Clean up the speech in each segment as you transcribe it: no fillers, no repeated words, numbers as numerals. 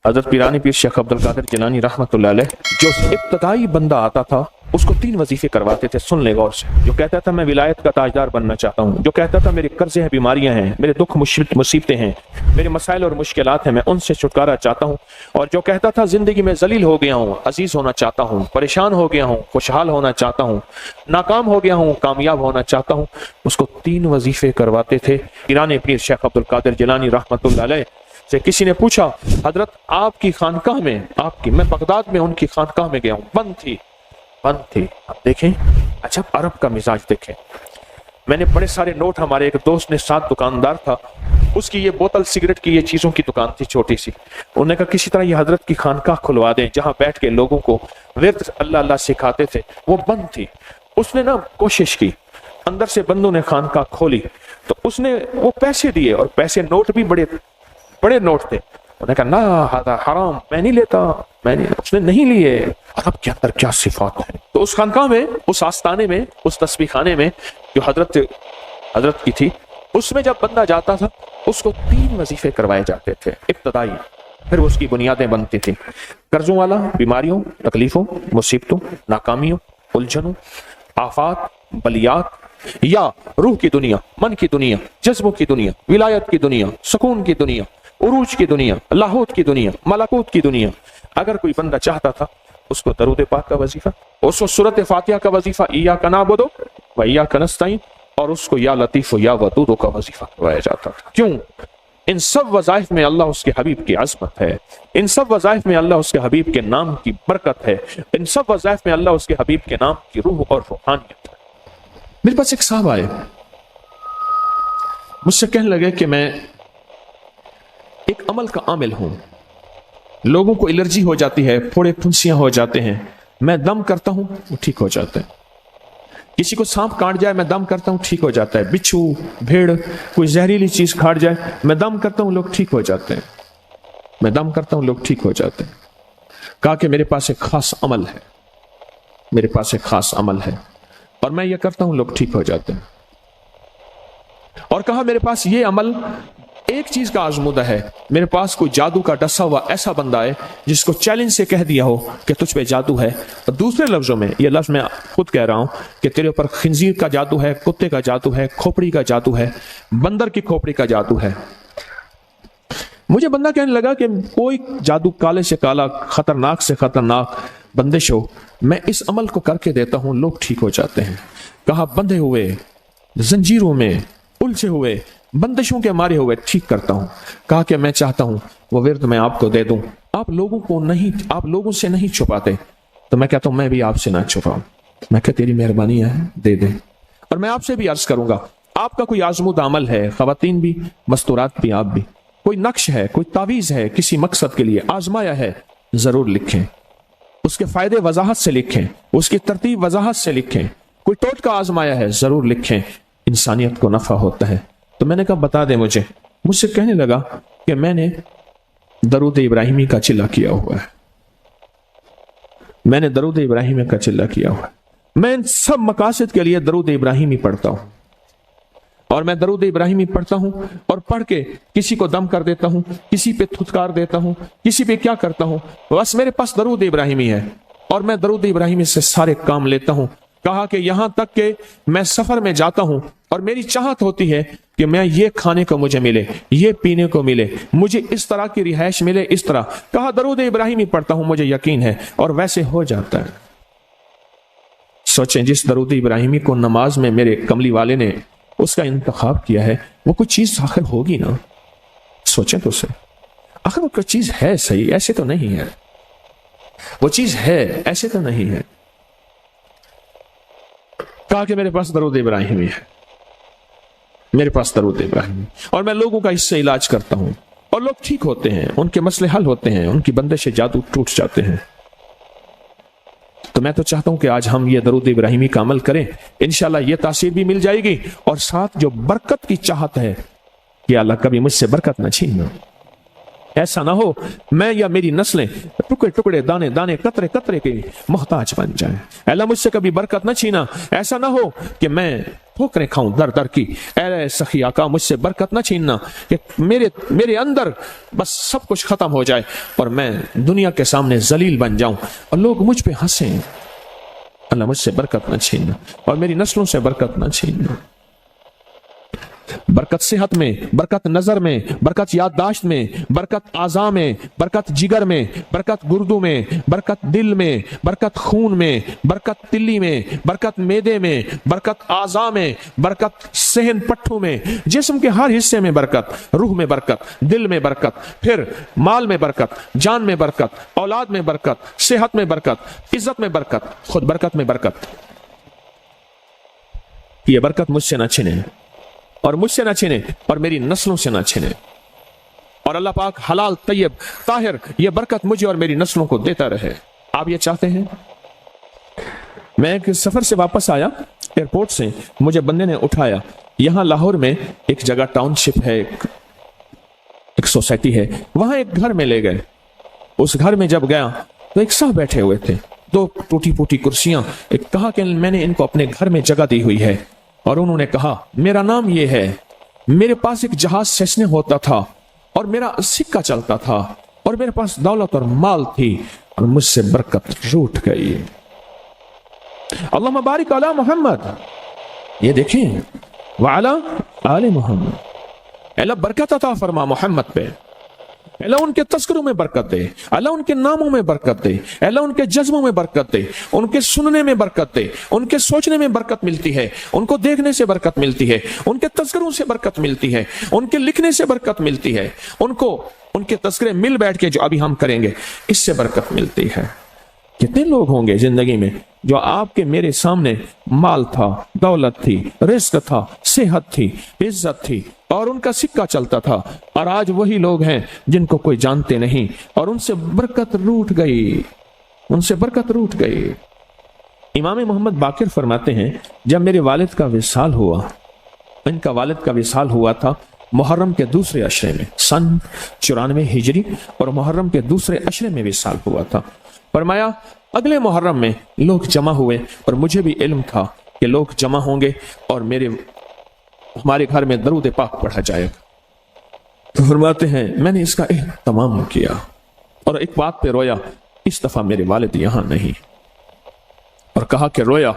हजरत पीरानी पीर शेख अब्दुल कादिर जिलानी रहमतुल्लाह अलैह जो इब्तदाई बंदा आता था उसको 3 वजीफे करवाते थे। सुन ले गौर से। जो कहता था मैं विलायत का ताजदार बनना चाहता हूँ, जो कहता था मेरे कर्जे हैं, बीमारियां हैं, मेरे दुख मुसीबतें हैं, मेरे मसाइल और मुश्किलात हैं, मैं उनसे छुटकारा चाहता हूँ, और जो कहता था जिंदगी में जलील हो गया हूँ, अजीज होना चाहता हूँ, परेशान हो गया हूँ, खुशहाल होना चाहता हूँ, नाकाम हो गया हूँ, कामयाब होना चाहता हूँ, उसको 3 वजीफे करवाते थे। पीरानी पीर शेख अब्दुल कादिर जिलानी रहमतुल्लाह अलैह से किसी ने पूछा, हजरत आपकी खानकाह में, मैं बगदाद में उनकी खानकाह में गया हूँ, बंद थी। अब देखें, अच्छा अरब का मिजाज देखें। मैंने बड़े सारे नोट, हमारे एक दोस्त ने, साथ दुकानदार था, उसकी ये बोतल सिगरेट की ये चीज़ों की दुकान थी छोटी सी। उन्होंने कहा किसी तरह ये हजरत की खानकाह खुलवा दें जहाँ बैठ के लोगों को विर्द अल्लाह अल्लाह सिखाते थे। वो बंद थी। उसने ना कोशिश की, अंदर से बंदों ने खानकाह खोली तो उसने वो पैसे दिए, और पैसे नोट भी बड़े नोट थे। उन्होंने कहा ना हादा हराम, मैं नहीं लेता, उसने नहीं लिए। अरब के अंदर क्या सिफात है। तो उस खानकाह में, उस आस्ताने में, उस तस्बीह खाने में जो हजरत की थी, उसमें जब बंदा जाता था उसको 3 वजीफे करवाए जाते थे इब्तदाई। फिर उसकी बुनियादें बनती थी। कर्जों वाला, बीमारियों, तकलीफों, मुसीबतों, नाकामियों, उलझनों, आफात, बलियात, या रूह की दुनिया, मन की दुनिया, जज्बों की दुनिया, विलायत की दुनिया, सुकून की दुनिया, उरूज की दुनिया, लाहौत की दुनिया, मलाकूत की दुनिया। अगर कोई बंदा चाहता था उसको दरूद पाक का वजीफा, उसको सूरत फातिहा का वजीफा, इय्याका नअबुदु व इय्याका नस्तईन, और उसको या लतीफ या वदूद का वजीफा करवाया जाता था। क्यों? इन सब वज़ाइफ में अल्लाह उसके हबीब की अज़मत है, इन सब वज़ाइफ में अल्लाह उसके हबीब के नाम की बरकत है, इन सब वज़ाइफ में अल्लाह उसके हबीब के नाम की रूह और रूहानियत है। मेरे पास एक साहब आए, मुझसे कहने लगे कि मैं एक अमल का आमिल हूं, लोगों को एलर्जी हो जाती है, फोड़े फुंसियां हो जाते हैं, मैं दम करता हूं वो ठीक हो जाता है। किसी को सांप काट जाए मैं दम करता हूं ठीक हो जाता है। बिच्छू, भेड़, कोई जहरीली चीज काट जाए मैं दम करता हूं लोग ठीक हो जाते हैं, मैं दम करता हूं लोग ठीक हो जाते हैं। कहा कि मेरे पास एक खास अमल है, मेरे पास एक खास अमल है और मैं ये करता हूं लोग ठीक हो जाते हैं। और कहा मेरे पास ये अमल एक चीज का आजमूदा है, मेरे पास कोई जादू का डसा हुआ ऐसा बंदा है जिसको चैलेंज से कह दिया हो कि तुझ पे जादू है, और दूसरे लफ्जों में, ये लफ्ज मैं खुद कह रहा हूं कि तेरे ऊपर खिंजीर का जादू है, कुत्ते का जादू है, खोपड़ी का जादू है, बंदर की खोपड़ी का जादू है। मुझे बंदा कहने लगा कि कोई जादू काले से काला, खतरनाक से खतरनाक बंदिश हो, मैं इस अमल को करके देता हूं लोग ठीक हो जाते हैं। कहा बंधे हुए, जंजीरों में उलझे हुए, बंदिशों के मारे हुए ठीक करता हूं। कहा कि मैं चाहता हूं वो विर्द मैं आपको दे दूं, आप लोगों से नहीं छुपाते, तो मैं कहता हूं मैं भी आपसे ना छुपाऊं। मैं कहता तेरी मेहरबानी है, दे दे। और मैं आपसे भी अर्ज करूंगा, आपका कोई आजमूदा अमल है, खवातीन भी, मस्तूरात भी, आप भी, कोई नक्श है, कोई तावीज है, किसी मकसद के लिए आजमाया है, जरूर लिखें, उसके फायदे वजाहत से लिखें, उसकी तरतीब वजाहत से लिखें। कोई टोटका आजमाया है, जरूर लिखें, इंसानियत को नफा होता है। तो मैंने कहा बता दे मुझसे कहने लगा कि मैंने दरूद इब्राहिमी का चिल्ला किया हुआ है, मैंने दरूद इब्राहिमी का चिल्ला किया हुआ है, मैं इन सब मकासद के लिए दरूद इब्राहिमी पढ़ता हूं, और मैं दरूद इब्राहिमी पढ़ता हूं और पढ़ के किसी को दम कर देता हूं, किसी पे थुतकार देता हूं, किसी पे क्या करता हूं, बस मेरे पास दरूद इब्राहिमी है और मैं दरूद इब्राहिमी से सारे काम लेता हूं। कहा कि यहां तक कि मैं सफर में जाता हूं और मेरी चाहत होती है कि मैं ये खाने को मुझे मिले, ये पीने को मिले, मुझे इस तरह की रिहाइश मिले, इस तरह। कहा दरूद इब्राहिमी पढ़ता हूं, मुझे यकीन है, और वैसे हो जाता है। सोचें, जिस दरूद इब्राहिमी को नमाज में मेरे कमली वाले ने उसका इंतखाब किया है, वो कोई चीज आखिर होगी ना। सोचें तो सही, आखिर वो कोई चीज है सही, ऐसे तो नहीं है, वो चीज है ऐसे तो नहीं है। कहा कि मेरे पास दरूद इब्राहिमी है, मेरे पास दरूद इब्राहिमी, और मैं लोगों का इससे इलाज करता हूं और लोग ठीक होते हैं, उनके मसले हल होते हैं, उनकी बंदिशें जादू टूट जाते हैं। तो मैं तो चाहता हूं कि आज हम ये दरूद इब्राहिमी का अमल करें, इंशाल्लाह ये तासीर भी मिल जाएगी, और साथ जो बरकत की चाहत है कि अल्लाह कभी मुझसे बरकत न छीनना, ऐसा ना हो मैं या मेरी नस्लें टुकड़े टुकड़े दाने दाने कतरे कतरे के मोहताज बन जाएं। अल्लाह मुझसे कभी बरकत न छीना, ऐसा ना हो कि मैं ठोकरें खाऊं दर दर की। ऐ सखी आका मुझसे बरकत न छीनना कि मेरे अंदर बस सब कुछ खत्म हो जाए और मैं दुनिया के सामने जलील बन जाऊं और लोग मुझ पे हंसें। अल्लाह मुझसे बरकत न छीनना और मेरी नस्लों से बरकत न छीनना। बरकत सेहत में, बरकत नजर में, बरकत याददाश्त में, बरकत आज़ा में, बरकत जिगर में, बरकत गुर्दों में, बरकत दिल में, बरकत खून में, बरकत तिल्ली में, बरकत मेदे में, बरकत आज़ा में, बरकत सहन पट्टों में, जिस्म के हर हिस्से में बरकत, रूह में बरकत, दिल में बरकत, फिर माल में बरकत, जान में बरकत, औलाद में बरकत, सेहत में बरकत, इज्जत में बरकत, खुद बरकत में बरकत। ये बरकत मुझसे ना छिने और मुझसे ना छिने और मेरी नस्लों से ना छिने। और अल्लाह पाक हलाल तैयब ताहिर ये बरकत मुझे और मेरी नस्लों को देता रहे। आप ये चाहते हैं? मैं एक सफर से वापस आया एयरपोर्ट से, मुझे बंदे ने उठाया। यहां लाहौर में एक जगह टाउनशिप है, एक सोसाइटी है, वहां एक घर में ले गए। उस घर में जब गया तो एक साहब बैठे हुए थे, दो टूटी फूटी कुर्सियां। एक कहा कि मैंने इनको अपने घर में जगह दी हुई है और उन्होंने कहा मेरा नाम ये है, मेरे पास एक जहाज सेसने होता था और मेरा सिक्का चलता था और मेरे पास दौलत और माल थी और मुझसे बरकत रूठ गई। अल्लाह बारिक अला मोहम्मद, ये देखें वाला आले मोहम्मद, अल्लाह बरकत अता फरमा मोहम्मद पे। अल्लाह उनके तस्करों में बरकत दे, अल्लाह उनके नामों में बरकत दे, अल्लाह उनके जज्बों में बरकत दे, उनके सुनने में बरकत दे, उनके सोचने में बरकत मिलती है, उनको देखने से बरकत मिलती है, उनके तस्करों से बरकत मिलती है, उनके लिखने से बरकत मिलती है, उनको उनके तस्करे मिल बैठ के जो अभी हम करेंगे इससे बरकत मिलती है। कितने लोग होंगे जिंदगी में जो आपके मेरे सामने माल था, दौलत थी, रिस्क था, सेहत थी, इज्जत थी और उनका सिक्का चलता था, और आज वही लोग हैं जिनको कोई जानते नहीं और उनसे बरकत रूठ गई, उनसे बरकत रूठ गई। इमाम मोहम्मद बाकिर फरमाते हैं जब मेरे वालिद का विसाल हुआ, इनका वालिद का विसाल हुआ था मुहर्रम के दूसरे अशरे में, सन 94 हिजरी, और मुहर्रम के दूसरे अशरे में विसाल हुआ था। फरमाया अगले मुहर्रम में लोग जमा हुए और मुझे भी इल्म था कि लोग जमा होंगे और हमारे घर में दरूद पाक पढ़ा जाएगा। तो फरमाते हैं मैंने इसका एहतमाम किया और एक बात पे रोया, इस दफा मेरे वालिद यहां नहीं, और कहा कि रोया,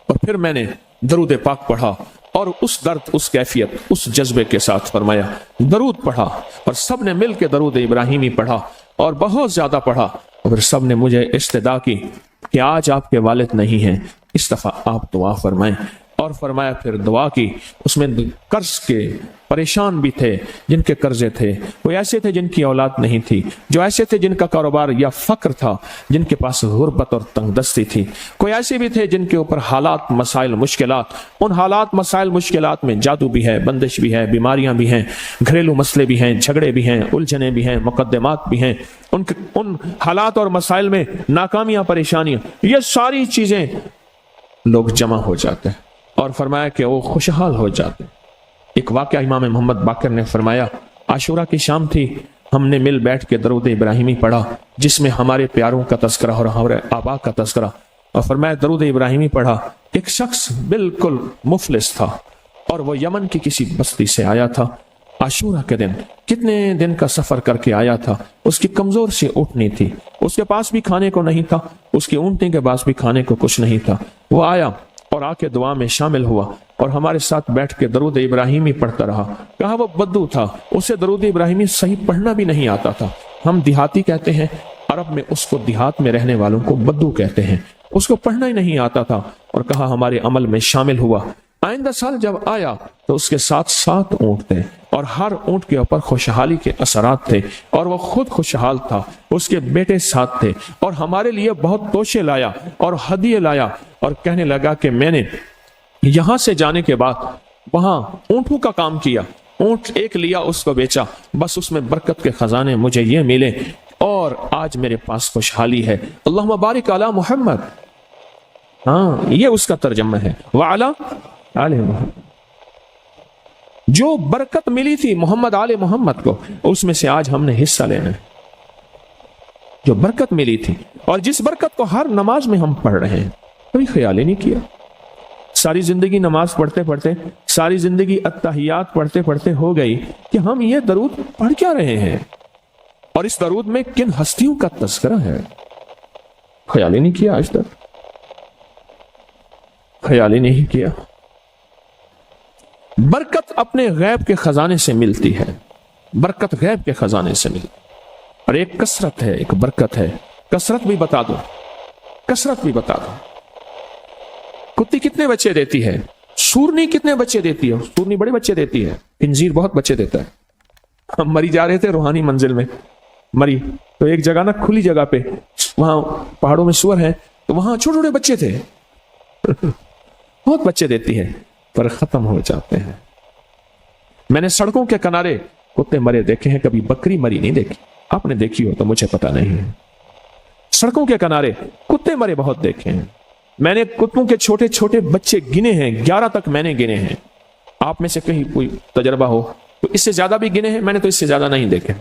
और फिर मैंने दरूद पाक पढ़ा और उस दर्द, उस कैफियत, उस जज्बे के साथ फरमाया दरूद पढ़ा, और सब ने मिल के दरूद इब्राहिमी पढ़ा और बहुत ज्यादा पढ़ा, और फिर सब ने मुझे इस्तदा की कि आज आपके वालिद नहीं हैं, इस दफा आप दुआ फरमाएं। और फरमाया फिर दुआ की। उसमें कर्ज के परेशान भी थे, जिनके कर्जे थे, कोई ऐसे थे जिनकी औलाद नहीं थी, जो ऐसे थे जिनका कारोबार या फक्र था, जिनके पास गुर्बत और तंगदस्ती थी, कोई ऐसे भी थे जिनके ऊपर हालात मसाइल मुश्किलात, उन हालात मसाइल मुश्किलात में जादू भी है, बंदिश भी है, बीमारियां भी हैं, घरेलू मसले भी हैं, झगड़े भी हैं, उलझने भी हैं, मुकद्दमात भी हैं, उन हालात और मसाइल में नाकामियां, परेशानियां, ये सारी चीजें लोग जमा हो जाते हैं और फरमाया कि वो खुशहाल हो जाते। एक वाक़या इमाम मोहम्मद बाकर ने फरमाया, आशूरा की शाम थी, हमने मिल बैठ के दरूद इब्राहिमी पढ़ा जिसमें हमारे प्यारों का तस्करा और हमारे आबा का तस्करा, और फरमाया दरूद इब्राहिमी पढ़ा। एक शख्स बिल्कुल मुफलिस था और वो यमन की किसी बस्ती से आया था, आशूरा के दिन कितने दिन का सफर करके आया था, उसकी कमजोर सी ऊँटनी थी, उसके पास भी खाने को नहीं था, उसकी ऊँटनी के पास भी खाने को कुछ नहीं था। वो आया और आके दुआ में शामिल हुआ और हमारे साथ बैठ के दरूद इब्राहिमी पढ़ता रहा। कहा वो बद्दू था, उसे दरूद इब्राहिमी सही पढ़ना भी नहीं आता था। हम देहाती कहते हैं, अरब में उसको देहात में रहने वालों को बद्दू कहते हैं, उसको पढ़ना ही नहीं आता था। और कहा हमारे अमल में शामिल हुआ। आइंदा साल जब आया तो उसके साथ 7 ऊँट थे और हर ऊँट के ऊपर खुशहाली के असरात थे और वह खुद खुशहाल था, उसके बेटे साथ थे और हमारे लिए बहुत तोशे लाया और हदिये लाया और कहने लगा कि मैंने यहां से जाने के बाद वहां ऊँटों का काम किया, ऊँट एक लिया उसको बेचा, बस उसमें बरकत के खजाने मुझे ये मिले और आज मेरे पास खुशहाली है। अल्लाहुम्मा बारिक अला मुहम्मद। हाँ, ये उसका तर्जमा है, व अला आले मुहम्मद। जो बरकत मिली थी मोहम्मद आले मोहम्मद को, उसमें से आज हमने हिस्सा लेना है। जो बरकत मिली थी और जिस बरकत को हर नमाज में हम पढ़ रहे हैं, कभी ख्याल ही नहीं किया। सारी जिंदगी नमाज पढ़ते पढ़ते, सारी जिंदगी अत्तहियात पढ़ते पढ़ते हो गई कि हम ये दरूद पढ़ क्या रहे हैं और इस दरूद में किन हस्तियों का तज़किरा है। ख्याल ही नहीं किया, आज तक ख्याल ही नहीं किया। बरकत अपने गैब के खजाने से मिलती है, बरकत गैब के खजाने से मिलती है। और एक कसरत है, एक बरकत है। कसरत भी बता दो, कसरत भी बता दो। कुत्ती कितने बच्चे देती है? सूरनी कितने बच्चे देती है? सूरनी बड़े बच्चे देती है, खिंजीर बहुत बच्चे देता है। हम मरी जा रहे थे रूहानी मंजिल में, मरी तो एक जगह ना, खुली जगह पे, वहां पहाड़ों में सुअर है, तो वहां छोटे छोटे बच्चे थे बहुत बच्चे देती है, पर खत्म हो जाते हैं। मैंने सड़कों के किनारे कुत्ते मरे देखे हैं, कभी बकरी मरी नहीं देखी। आपने देखी हो तो मुझे पता नहीं है। सड़कों के किनारे कुत्ते मरे बहुत देखे हैं। मैंने कुत्तों के छोटे छोटे बच्चे गिने हैं, 11 तक मैंने गिने हैं। आप में से कहीं कोई तजर्बा हो तो इससे ज्यादा भी गिने हैं, मैंने तो इससे ज्यादा नहीं देखे।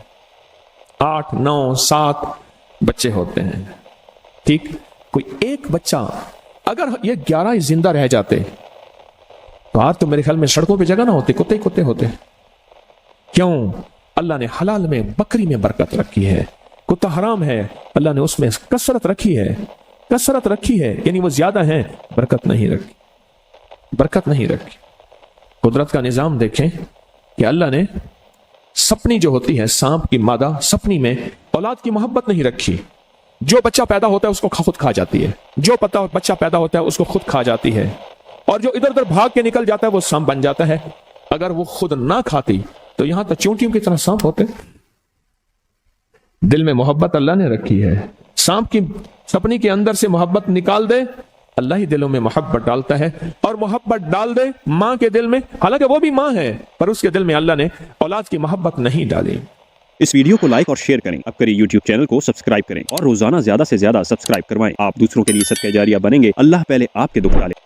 8, 9, 7 बच्चे होते हैं। ठीक, कोई एक बच्चा, अगर ये 11 ही जिंदा रह जाते तो आज तो मेरे ख्याल में सड़कों पे जगह ना होती, कुत्ते ही कुत्ते होते। क्यों? अल्लाह ने हलाल में, बकरी में बरकत रखी है। कुत्ता हराम है, अल्लाह ने उसमें कसरत रखी है, कसरत रखी है, यानी वो ज्यादा है, बरकत नहीं रखी, बरकत नहीं रखी। कुदरत का निजाम देखें कि अल्लाह ने सपनी जो होती है, सांप की मादा सपनी में औलाद की मोहब्बत नहीं रखी। जो बच्चा पैदा होता है उसको खुद खा जाती है, जो बच्चा पैदा होता है उसको खुद खा जाती है, और जो इधर उधर भाग के निकल जाता है वो सांप बन जाता है। अगर वो खुद ना खाती तो यहां तो चूंटियों की तरह सांप होते। दिल में मोहब्बत अल्लाह ने रखी है। सांप की सपनी के अंदर से मोहब्बत निकाल दे, अल्लाह ही दिलों में मोहब्बत डालता है, और मोहब्बत डाल दे मां के दिल में, हालांकि वो भी मां है, पर उसके दिल में अल्लाह ने औलाद की मोहब्बत नहीं डाली। इस वीडियो को लाइक और शेयर करें, अब करें YouTube चैनल को सब्सक्राइब करें और रोजाना ज्यादा से ज्यादा सब्सक्राइब करवाएं। आप दूसरों के लिए सदका जारिया बनेंगे। अल्लाह पहले आपके दुख डाले।